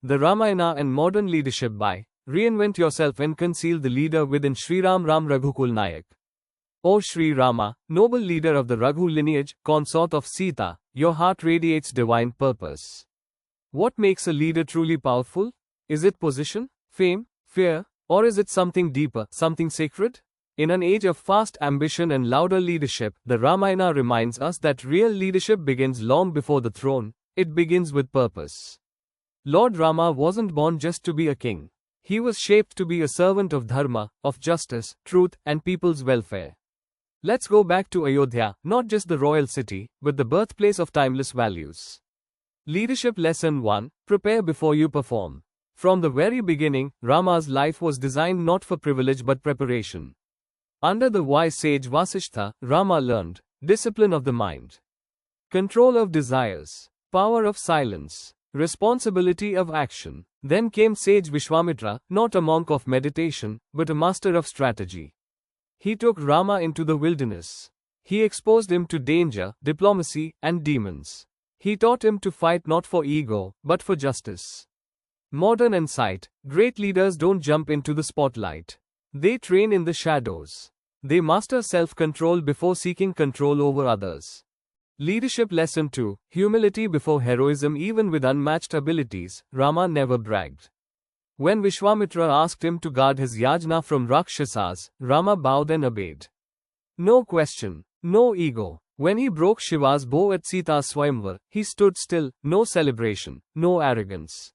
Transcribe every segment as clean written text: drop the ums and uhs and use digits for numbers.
The Ramayana and Modern Leadership by Reinvent Yourself and Conceal the Leader Within Sri Ram Raghukul Nayak. O Sri Rama, noble leader of the Raghu lineage, consort of Sita, your heart radiates divine purpose. What makes a leader truly powerful? Is it position, fame, fear, or is it something deeper, something sacred? In an age of fast ambition and louder leadership, the Ramayana reminds us that real leadership begins long before the throne. It begins with purpose. Lord Rama wasn't born just to be a king. He was shaped to be a servant of dharma, of justice, truth, and people's welfare. Let's go back to Ayodhya, not just the royal city, but the birthplace of timeless values. Leadership Lesson 1: Prepare before you perform. From the very beginning, Rama's life was designed not for privilege but preparation. Under the wise sage Vasishtha, Rama learned discipline of the mind, control of desires, power of silence, responsibility of action. Then came sage Vishwamitra, not a monk of meditation, but a master of strategy. He took Rama into the wilderness. He exposed him to danger, diplomacy, and demons. He taught him to fight not for ego, but for justice. Modern insight: great leaders don't jump into the spotlight. They train in the shadows. They master self-control before seeking control over others. Leadership Lesson 2: Humility before heroism. Even with unmatched abilities, Rama never bragged. When Vishwamitra asked him to guard his yajna from Rakshasas, Rama bowed and obeyed. No question, no ego. When he broke Shiva's bow at Sita's Swayamvar, he stood still, no celebration, no arrogance.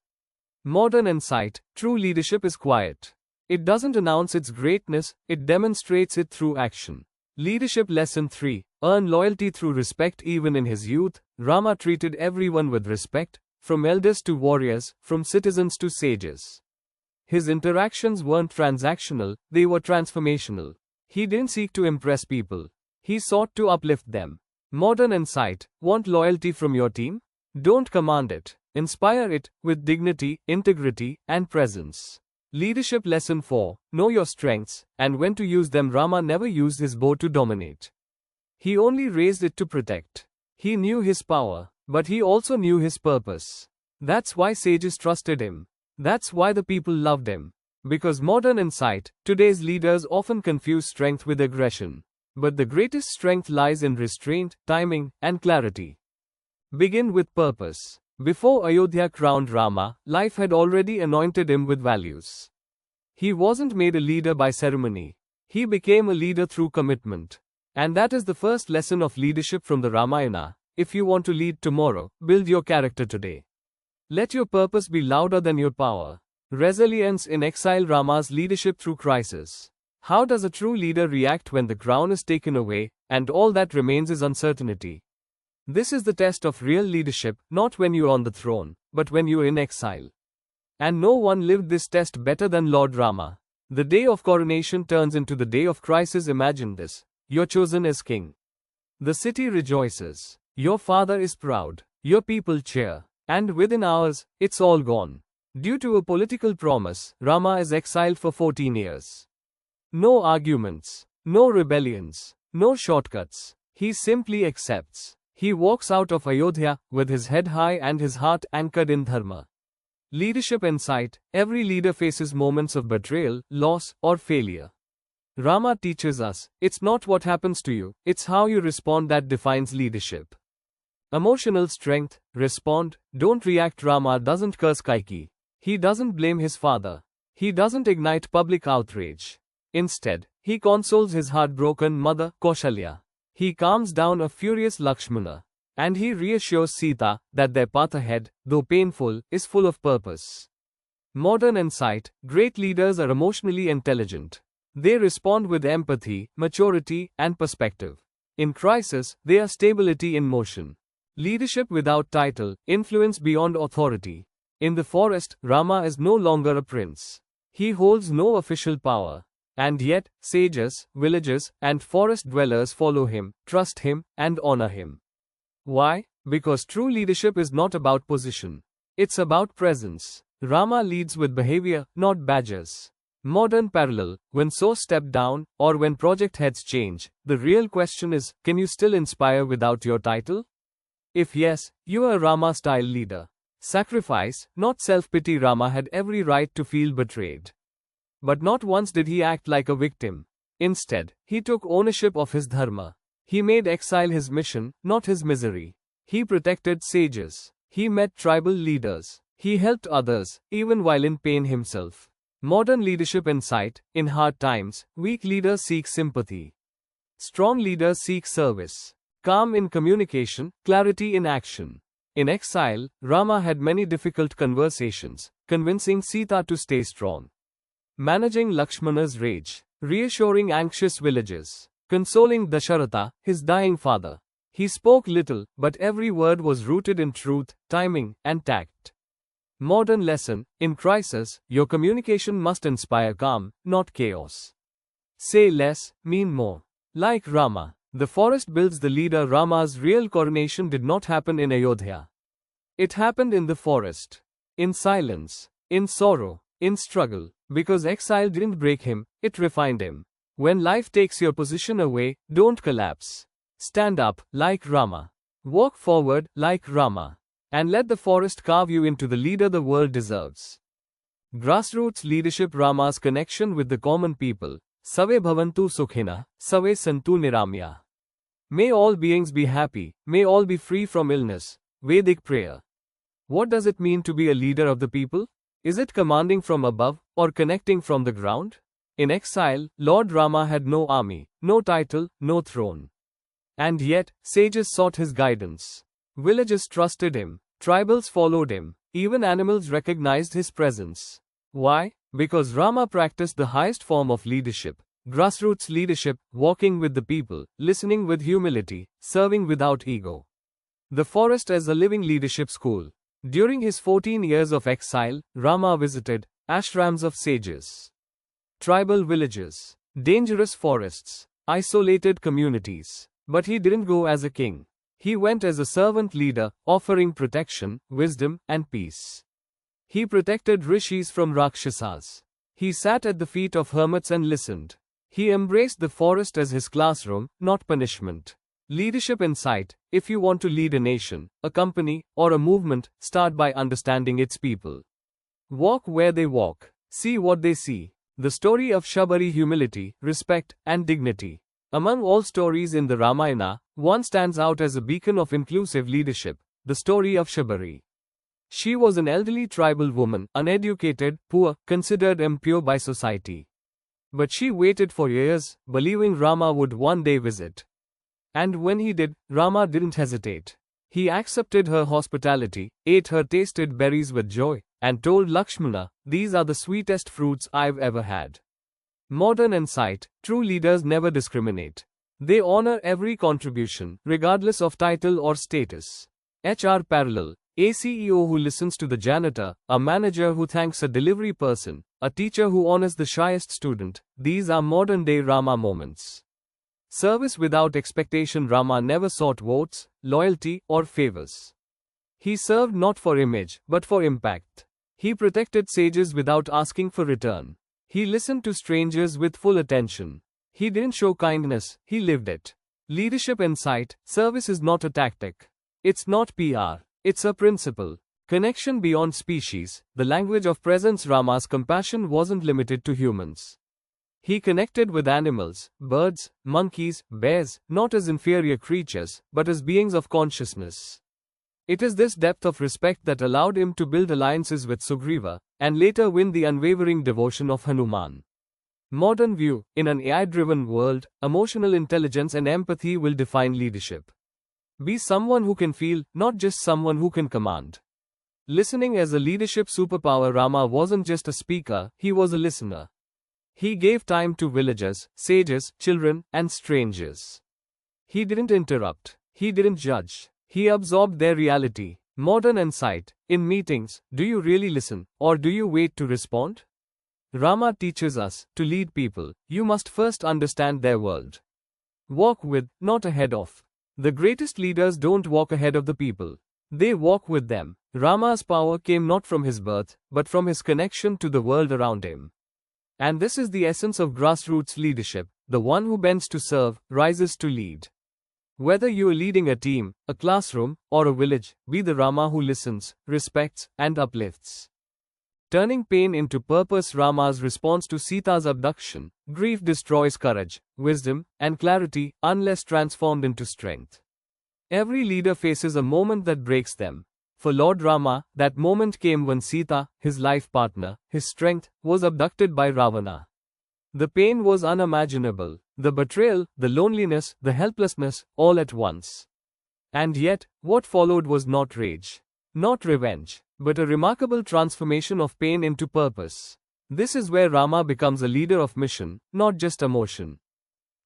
Modern insight: true leadership is quiet. It doesn't announce its greatness, it demonstrates it through action. Leadership Lesson 3: Earn loyalty through respect. Even in his youth, Rama treated everyone with respect, from elders to warriors, from citizens to sages. His interactions weren't transactional, they were transformational. He didn't seek to impress people. He sought to uplift them. Modern insight: want loyalty from your team? Don't command it. Inspire it, with dignity, integrity, and presence. Leadership Lesson 4: Know your strengths, and when to use them. Rama never used his bow to dominate. He only raised it to protect. He knew his power, but he also knew his purpose. That's why sages trusted him. That's why the people loved him. Because modern insight: today's leaders often confuse strength with aggression. But the greatest strength lies in restraint, timing, and clarity. Begin with purpose. Before Ayodhya crowned Rama, life had already anointed him with values. He wasn't made a leader by ceremony. He became a leader through commitment. And that is the first lesson of leadership from the Ramayana. If you want to lead tomorrow, build your character today. Let your purpose be louder than your power. Resilience in exile. Rama's leadership through crisis. How does a true leader react when the crown is taken away, and all that remains is uncertainty? This is the test of real leadership, not when you're on the throne, but when you're in exile. And no one lived this test better than Lord Rama. The day of coronation turns into the day of crisis. Imagine this: you're chosen as king. The city rejoices. Your father is proud. Your people cheer. And within hours, it's all gone. Due to a political promise, Rama is exiled for 14 years. No arguments, no rebellions, no shortcuts. He simply accepts. He walks out of Ayodhya with his head high and his heart anchored in dharma. Leadership insight: every leader faces moments of betrayal, loss, or failure. Rama teaches us, it's not what happens to you, it's how you respond that defines leadership. Emotional strength: respond, don't react. Rama doesn't curse Kaikeyi. He doesn't blame his father. He doesn't ignite public outrage. Instead, he consoles his heartbroken mother, Kaushalya. He calms down a furious Lakshmana. And he reassures Sita that their path ahead, though painful, is full of purpose. Modern insight: great leaders are emotionally intelligent. They respond with empathy, maturity, and perspective. In crisis, they are stability in motion. Leadership without title: influence beyond authority. In the forest, Rama is no longer a prince. He holds no official power. And yet, sages, villagers, and forest dwellers follow him, trust him, and honor him. Why? Because true leadership is not about position. It's about presence. Rama leads with behavior, not badges. Modern parallel: when so step down, or when project heads change, the real question is, can you still inspire without your title? If yes, you are a Rama-style leader. Sacrifice, not self-pity. Rama had every right to feel betrayed. But not once did he act like a victim. Instead, he took ownership of his dharma. He made exile his mission, not his misery. He protected sages. He met tribal leaders. He helped others, even while in pain himself. Modern leadership insight: in hard times, weak leaders seek sympathy. Strong leaders seek service. Calm in communication, clarity in action. In exile, Rama had many difficult conversations, convincing Sita to stay strong. Managing Lakshmana's rage, reassuring anxious villagers, consoling Dasharatha, his dying father. He spoke little, but every word was rooted in truth, timing, and tact. Modern lesson: in crisis, your communication must inspire calm, not chaos. Say less, mean more. Like Rama, the forest builds the leader. Rama's real coronation did not happen in Ayodhya. It happened in the forest. In silence, in sorrow, in struggle. Because exile didn't break him, it refined him. When life takes your position away, don't collapse. Stand up, like Rama. Walk forward, like Rama. And let the forest carve you into the leader the world deserves. Grassroots leadership: Rama's connection with the common people. Save bhavantu sukhina, save santu niramya. May all beings be happy, may all be free from illness. Vedic prayer. What does it mean to be a leader of the people? Is it commanding from above, or connecting from the ground? In exile, Lord Rama had no army, no title, no throne. And yet, sages sought his guidance. Villages trusted him, tribals followed him, even animals recognized his presence. Why? Because Rama practiced the highest form of leadership, grassroots leadership, walking with the people, listening with humility, serving without ego. The forest as a living leadership school. During his 14 years of exile, Rama visited ashrams of sages, tribal villages, dangerous forests, isolated communities. But he didn't go as a king. He went as a servant leader, offering protection, wisdom, and peace. He protected rishis from rakshasas. He sat at the feet of hermits and listened. He embraced the forest as his classroom, not punishment. Leadership insight: if you want to lead a nation, a company, or a movement, start by understanding its people. Walk where they walk. See what they see. The story of Shabari: humility, respect, and dignity. Among all stories in the Ramayana, one stands out as a beacon of inclusive leadership: the story of Shabari. She was an elderly tribal woman, uneducated, poor, considered impure by society. But she waited for years, believing Rama would one day visit. And when he did, Rama didn't hesitate. He accepted her hospitality, ate her tasted berries with joy, and told Lakshmana, "These are the sweetest fruits I've ever had." Modern insight: true leaders never discriminate. They honor every contribution, regardless of title or status. HR parallel: a CEO who listens to the janitor, a manager who thanks a delivery person, a teacher who honors the shyest student. These are modern-day Rama moments. Service without expectation: Rama never sought votes, loyalty, or favors. He served not for image, but for impact. He protected sages without asking for return. He listened to strangers with full attention. He didn't show kindness, he lived it. Leadership insight: service is not a tactic. It's not PR. It's a principle. Connection beyond species, the language of presence. Rama's compassion wasn't limited to humans. He connected with animals, birds, monkeys, bears, not as inferior creatures, but as beings of consciousness. It is this depth of respect that allowed him to build alliances with Sugriva, and later win the unwavering devotion of Hanuman. Modern view: in an AI-driven world, emotional intelligence and empathy will define leadership. Be someone who can feel, not just someone who can command. Listening as a leadership superpower: Rama wasn't just a speaker, he was a listener. He gave time to villagers, sages, children, and strangers. He didn't interrupt. He didn't judge. He absorbed their reality. Modern insight: in meetings, do you really listen, or do you wait to respond? Rama teaches us, to lead people, you must first understand their world. Walk with, not ahead of. The greatest leaders don't walk ahead of the people. They walk with them. Rama's power came not from his birth, but from his connection to the world around him. And this is the essence of grassroots leadership: the one who bends to serve, rises to lead. Whether you are leading a team, a classroom, or a village, be the Rama who listens, respects, and uplifts. Turning pain into purpose. Rama's response to Sita's abduction. Grief destroys courage, wisdom, and clarity unless transformed into strength. Every leader faces a moment that breaks them. For Lord Rama, that moment came when Sita, his life partner, his strength, was abducted by Ravana. The pain was unimaginable, the betrayal, the loneliness, the helplessness, all at once. And yet, what followed was not rage, not revenge, but a remarkable transformation of pain into purpose. This is where Rama becomes a leader of mission, not just emotion.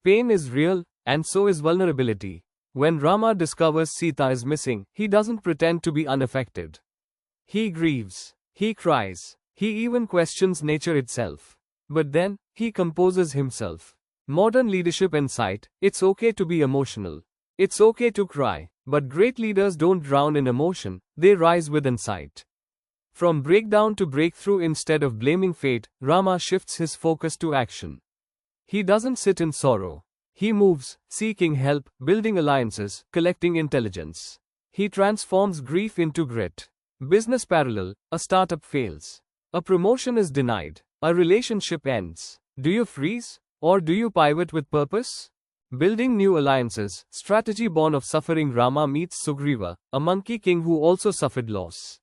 Pain is real, and so is vulnerability. When Rama discovers Sita is missing, he doesn't pretend to be unaffected. He grieves, he cries, he even questions nature itself. But then, he composes himself. Modern leadership insight: it's okay to be emotional. It's okay to cry. But great leaders don't drown in emotion, they rise with insight. From breakdown to breakthrough. Instead of blaming fate, Rama shifts his focus to action. He doesn't sit in sorrow. He moves, seeking help, building alliances, collecting intelligence. He transforms grief into grit. Business parallel: a startup fails. A promotion is denied. A relationship ends. Do you freeze? Or do you pivot with purpose? Building new alliances. Strategy born of suffering. Rama meets Sugriva, a monkey king who also suffered loss.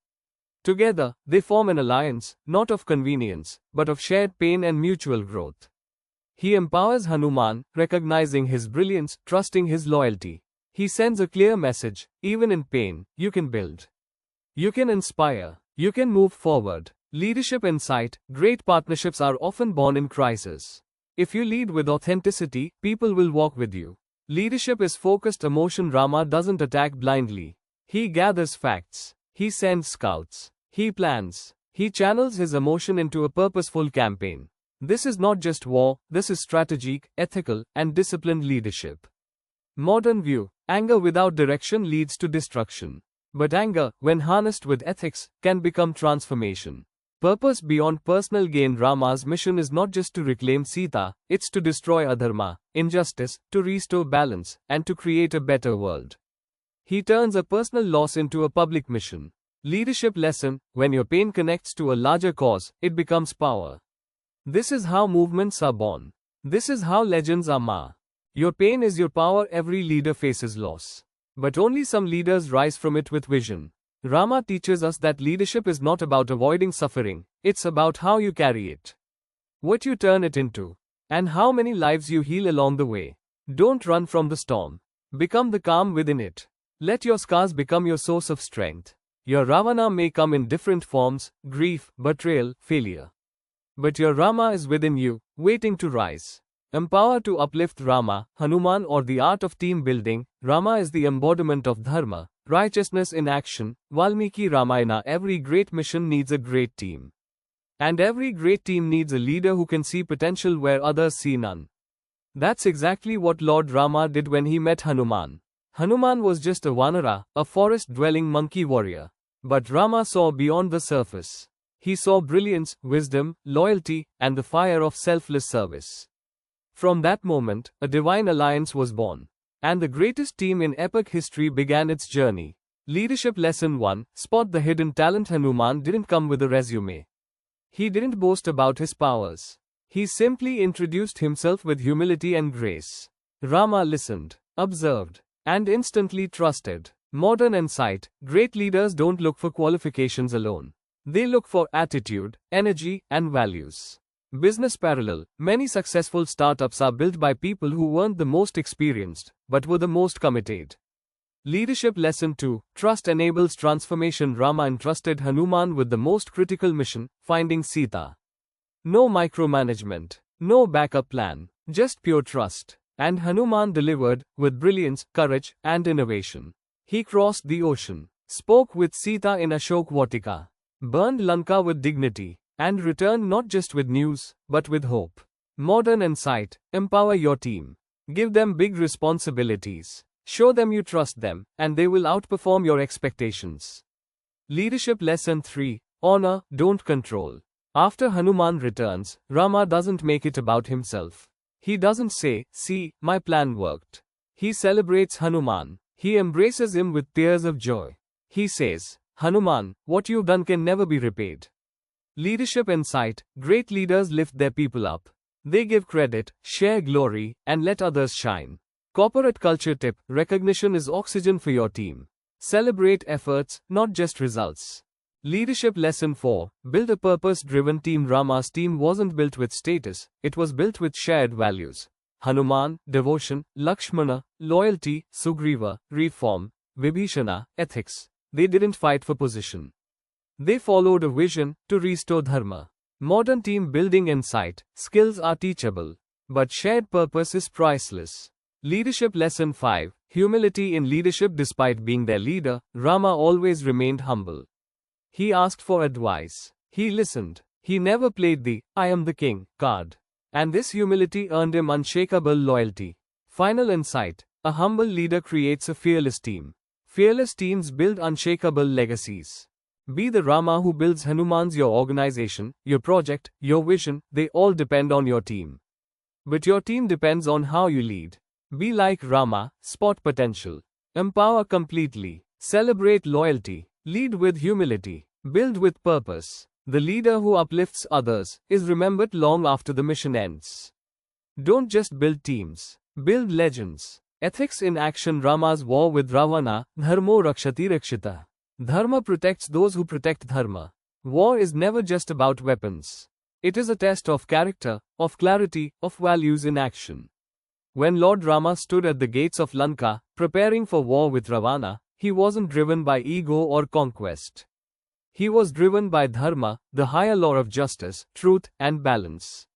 Together, they form an alliance, not of convenience, but of shared pain and mutual growth. He empowers Hanuman, recognizing his brilliance, trusting his loyalty. He sends a clear message: even in pain, you can build. You can inspire. You can move forward. Leadership insight: great partnerships are often born in crisis. If you lead with authenticity, people will walk with you. Leadership is focused emotion. Rama doesn't attack blindly. He gathers facts. He sends scouts. He plans. He channels his emotion into a purposeful campaign. This is not just war, this is strategic, ethical, and disciplined leadership. Modern view: anger without direction leads to destruction. But anger, when harnessed with ethics, can become transformation. Purpose beyond personal gain. Rama's mission is not just to reclaim Sita, it's to destroy adharma, injustice, to restore balance, and to create a better world. He turns a personal loss into a public mission. Leadership lesson: when your pain connects to a larger cause, it becomes power. This is how movements are born. This is how legends are made. Your pain is your power. Every leader faces loss. But only some leaders rise from it with vision. Rama teaches us that leadership is not about avoiding suffering, it's about how you carry it. What you turn it into. And how many lives you heal along the way. Don't run from the storm. Become the calm within it. Let your scars become your source of strength. Your Ravana may come in different forms: grief, betrayal, failure. But your Rama is within you, waiting to rise. Empower to uplift. Rama, Hanuman, or the art of team building. Rama is the embodiment of dharma, righteousness in action. Valmiki Ramayana: every great mission needs a great team. And every great team needs a leader who can see potential where others see none. That's exactly what Lord Rama did when he met Hanuman. Hanuman was just a Vanara, a forest-dwelling monkey warrior. But Rama saw beyond the surface. He saw brilliance, wisdom, loyalty, and the fire of selfless service. From that moment, a divine alliance was born. And the greatest team in epic history began its journey. Leadership lesson 1: spot the hidden talent. Hanuman didn't come with a resume. He didn't boast about his powers. He simply introduced himself with humility and grace. Rama listened, observed, and instantly trusted. Modern insight: great leaders don't look for qualifications alone. They look for attitude, energy, and values. Business parallel: many successful startups are built by people who weren't the most experienced, but were the most committed. Leadership lesson 2: trust enables transformation. Rama entrusted Hanuman with the most critical mission: finding Sita. No micromanagement, no backup plan, just pure trust. And Hanuman delivered, with brilliance, courage, and innovation. He crossed the ocean, spoke with Sita in Ashok Vatika, burned Lanka with dignity, and returned not just with news, but with hope. Modern insight: empower your team. Give them big responsibilities. Show them you trust them, and they will outperform your expectations. Leadership lesson 3: honor, don't control. After Hanuman returns, Rama doesn't make it about himself. He doesn't say, "See, my plan worked." He celebrates Hanuman. He embraces him with tears of joy. He says, Hanuman, what you've done can never be repaid. Leadership insight. Great leaders lift their people up. They give credit, share glory, and let others shine. Corporate culture tip. Recognition is oxygen for your team. Celebrate efforts, not just results. Leadership lesson 4. Build a purpose-driven team. Rama's team wasn't built with status, it was built with shared values. Hanuman, devotion; Lakshmana, loyalty; Sugriva, reform; Vibhishana, ethics. They didn't fight for position. They followed a vision to restore dharma. Modern team building insight. Skills are teachable, but shared purpose is priceless. Leadership lesson 5. Humility in leadership. Despite being their leader, Rama always remained humble. He asked for advice. He listened. He never played the "I am the king" card. And this humility earned him unshakable loyalty. Final insight. A humble leader creates a fearless team. Fearless teams build unshakable legacies. Be the Rama who builds Hanumans. Your organization, your project, your vision, they all depend on your team. But your team depends on how you lead. Be like Rama, spot potential. Empower completely. Celebrate loyalty. Lead with humility. Build with purpose. The leader who uplifts others is remembered long after the mission ends. Don't just build teams. Build legends. Ethics in action. Rama's war with Ravana. Dharmo rakshati rakshita. Dharma protects those who protect dharma. War is never just about weapons. It is a test of character, of clarity, of values in action. When Lord Rama stood at the gates of Lanka, preparing for war with Ravana, he wasn't driven by ego or conquest. He was driven by dharma, the higher law of justice, truth, and balance.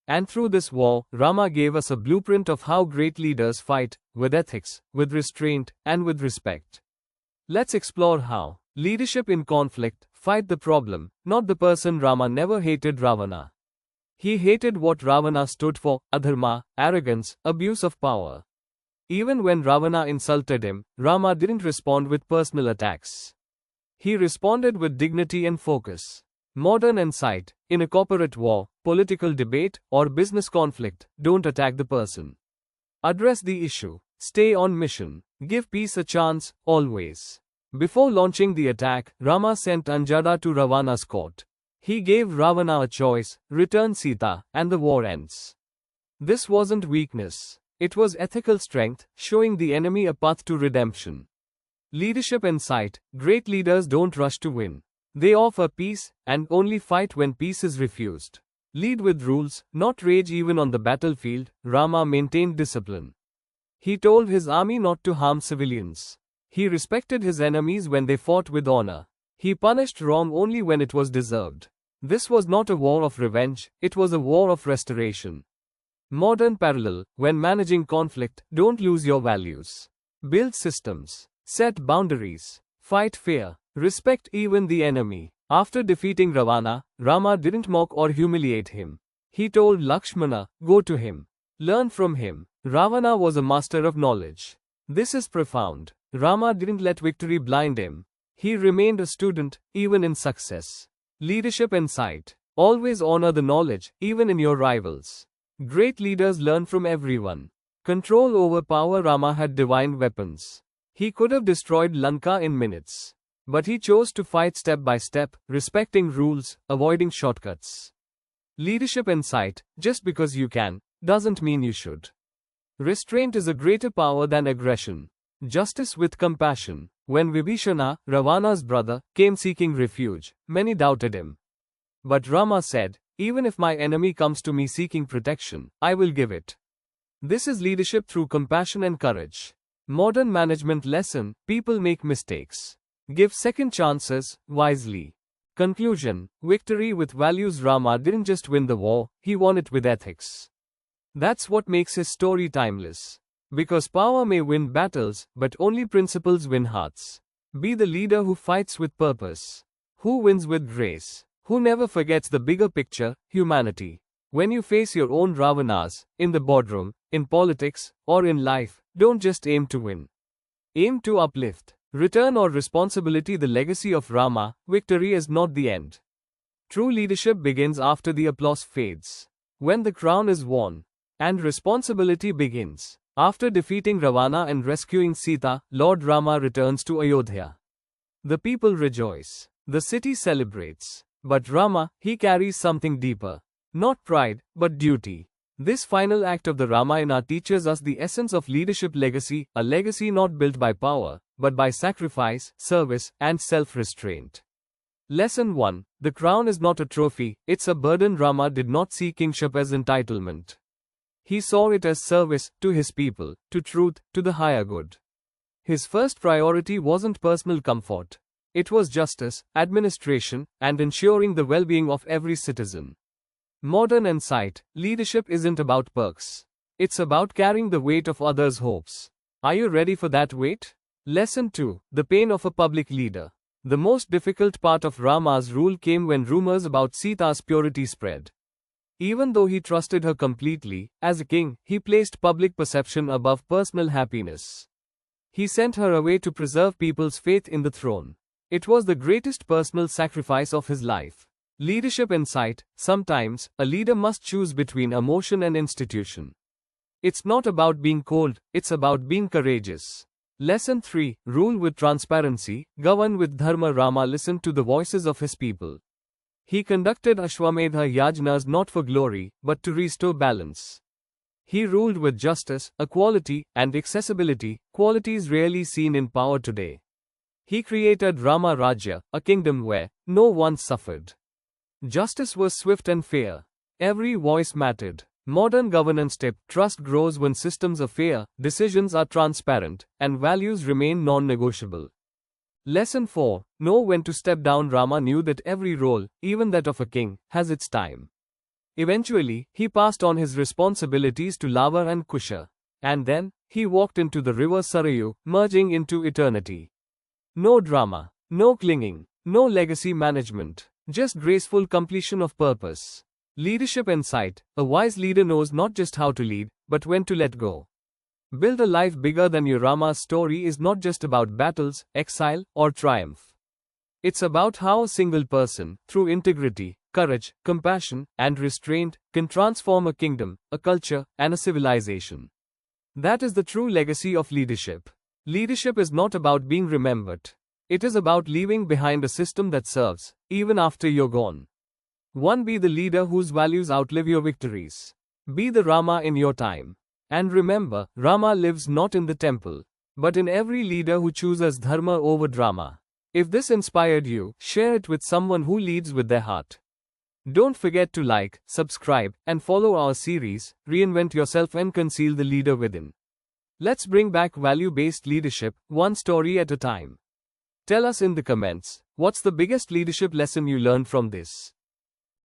And through this war, Rama gave us a blueprint of how great leaders fight, with ethics, with restraint, and with respect. Let's explore how. Leadership in conflict. Fight the problem, not the person. Rama never hated Ravana. He hated what Ravana stood for: adharma, arrogance, abuse of power. Even when Ravana insulted him, Rama didn't respond with personal attacks. He responded with dignity and focus. Modern insight. In a corporate war, political debate, or business conflict, don't attack the person. Address the issue. Stay on mission. Give peace a chance, always. Before launching the attack, Rama sent Anjana to Ravana's court. He gave Ravana a choice: return Sita, and the war ends. This wasn't weakness. It was ethical strength, showing the enemy a path to redemption. Leadership insight. Great leaders don't rush to win. They offer peace, and only fight when peace is refused. Lead with rules, not rage. Even on the battlefield, Rama maintained discipline. He told his army not to harm civilians. He respected his enemies when they fought with honor. He punished wrong only when it was deserved. This was not a war of revenge, it was a war of restoration. Modern parallel. When managing conflict, don't lose your values. Build systems. Set boundaries. Fight fair. Respect even the enemy. After defeating Ravana, Rama didn't mock or humiliate him. He told Lakshmana, go to him. Learn from him. Ravana was a master of knowledge. This is profound. Rama didn't let victory blind him. He remained a student, even in success. Leadership insight. Always honor the knowledge, even in your rivals. Great leaders learn from everyone. Control over power. Rama had divine weapons. He could have destroyed Lanka in minutes. But he chose to fight step by step, respecting rules, avoiding shortcuts. Leadership insight. Just because you can, doesn't mean you should. Restraint is a greater power than aggression. Justice with compassion. When Vibhishana, Ravana's brother, came seeking refuge, many doubted him. But Rama said, even if my enemy comes to me seeking protection, I will give it. This is leadership through compassion and courage. Modern management lesson. People make mistakes. Give second chances, wisely. Conclusion. Victory with values. Rama didn't just win the war, he won it with ethics. That's what makes his story timeless. Because power may win battles, but only principles win hearts. Be the leader who fights with purpose. Who wins with grace. Who never forgets the bigger picture, humanity. When you face your own Ravanas, in the boardroom, in politics, or in life, don't just aim to win. Aim to uplift. Return or responsibility. The legacy of Rama. Victory is not the end. True leadership begins after the applause fades. When the crown is worn. And responsibility begins. After defeating Ravana and rescuing Sita, Lord Rama returns to Ayodhya. The people rejoice. The city celebrates. But Rama, he carries something deeper. Not pride, but duty. This final act of the Ramayana teaches us the essence of leadership legacy, a legacy not built by power, but by sacrifice, service, and self-restraint. Lesson 1. The crown is not a trophy, it's a burden. Rama did not see kingship as entitlement. He saw it as service, to his people, to truth, to the higher good. His first priority wasn't personal comfort. It was justice, administration, and ensuring the well-being of every citizen. Modern insight: leadership isn't about perks. It's about carrying the weight of others' hopes. Are you ready for that weight? Lesson 2. The pain of a public leader. The most difficult part of Rama's rule came when rumors about Sita's purity spread. Even though he trusted her completely, as a king, he placed public perception above personal happiness. He sent her away to preserve people's faith in the throne. It was the greatest personal sacrifice of his life. Leadership insight: sometimes, a leader must choose between emotion and institution. It's not about being cold, it's about being courageous. Lesson 3. Rule with transparency, govern with dharma. Rama listened to the voices of his people. He conducted Ashwamedha yajnas not for glory, but to restore balance. He ruled with justice, equality, and accessibility, qualities rarely seen in power today. He created Rama Rajya, a kingdom where no one suffered. Justice was swift and fair. Every voice mattered. Modern governance tip: trust grows when systems are fair, decisions are transparent, and values remain non-negotiable. Lesson 4. Know when to step down. Rama knew that every role, even that of a king, has its time. Eventually, he passed on his responsibilities to Lava and Kusha. And then, he walked into the river Sarayu, merging into eternity. No drama, no clinging, no legacy management, just graceful completion of purpose. Leadership insight: a wise leader knows not just how to lead, but when to let go. Build a life bigger than your. Rama's story is not just about battles, exile, or triumph. It's about how a single person, through integrity, courage, compassion, and restraint, can transform a kingdom, a culture, and a civilization. That is the true legacy of leadership. Leadership is not about being remembered. It is about leaving behind a system that serves, even after you're gone. 1. Be the leader whose values outlive your victories. Be the Rama in your time. And remember, Rama lives not in the temple, but in every leader who chooses dharma over drama. If this inspired you, share it with someone who leads with their heart. Don't forget to like, subscribe, and follow our series, Reinvent Yourself and Conceal the Leader Within. Let's bring back value-based leadership, one story at a time. Tell us in the comments, what's the biggest leadership lesson you learned from this?